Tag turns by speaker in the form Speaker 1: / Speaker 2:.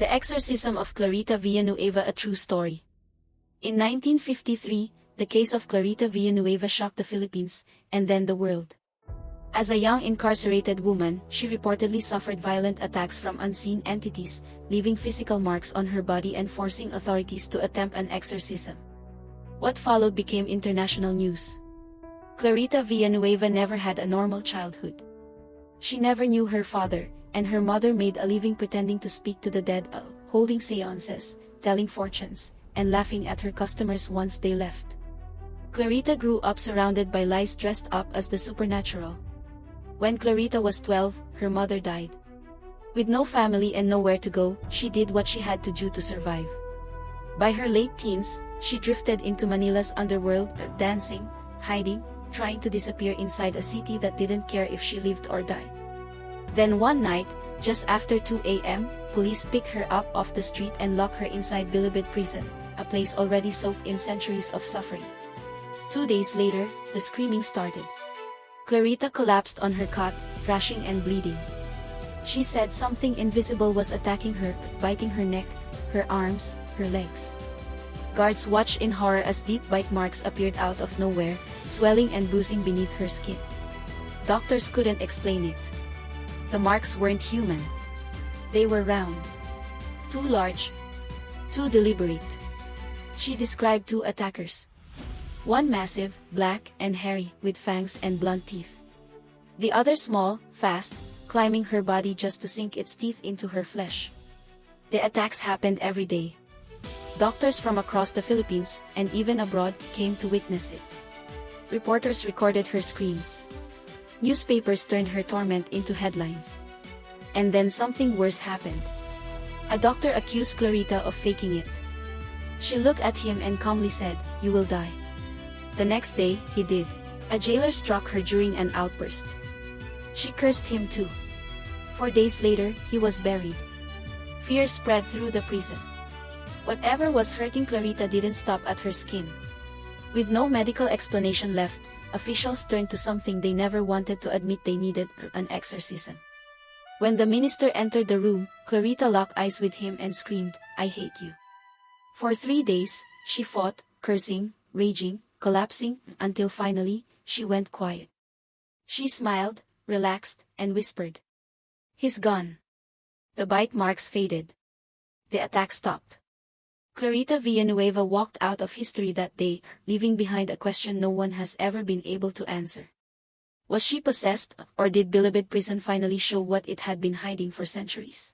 Speaker 1: The Exorcism of Clarita Villanueva, a true story. In 1953, the case of Clarita Villanueva shocked the Philippines, and then the world. As a young incarcerated woman, she reportedly suffered violent attacks from unseen entities, leaving physical marks on her body and forcing authorities to attempt an exorcism. What followed became international news. Clarita Villanueva never had a normal childhood. She never knew her father, and her mother made a living pretending to speak to the dead, holding seances, telling fortunes, and laughing at her customers once they left. Clarita grew up surrounded by lies, dressed up as the supernatural. When Clarita was 12, her mother died. With no family and nowhere to go, she did what she had to do to survive. By her late teens, she drifted into Manila's underworld, dancing, hiding, trying to disappear inside a city that didn't care if she lived or died. Then one night, just after 2 a.m., police picked her up off the street and locked her inside Bilibid prison, a place already soaked in centuries of suffering. 2 days later, the screaming started. Clarita collapsed on her cot, thrashing and bleeding. She said something invisible was attacking her, biting her neck, her arms, her legs. Guards watched in horror as deep bite marks appeared out of nowhere, swelling and bruising beneath her skin. Doctors couldn't explain it. The marks weren't human. They were round. Too large. Too deliberate. She described 2 attackers. One massive, black and hairy, with fangs and blunt teeth. The other small, fast, climbing her body just to sink its teeth into her flesh. The attacks happened every day. Doctors from across the Philippines, and even abroad, came to witness it. Reporters recorded her screams. Newspapers turned her torment into headlines. And then something worse happened. A doctor accused Clarita of faking it. She looked at him and calmly said, "You will die." The next day, he did. A jailer struck her during an outburst. She cursed him too. 4 days later, he was buried. Fear spread through the prison. Whatever was hurting Clarita didn't stop at her skin. With no medical explanation left, officials turned to something they never wanted to admit they needed: an exorcism. When the minister entered the room, Clarita locked eyes with him and screamed, "I hate you." For 3 days, she fought, cursing, raging, collapsing, until finally, she went quiet. She smiled, relaxed, and whispered, "He's gone." The bite marks faded. The attack stopped. Clarita Villanueva walked out of history that day, leaving behind a question no one has ever been able to answer. Was she possessed, or did Bilibid prison finally show what it had been hiding for centuries?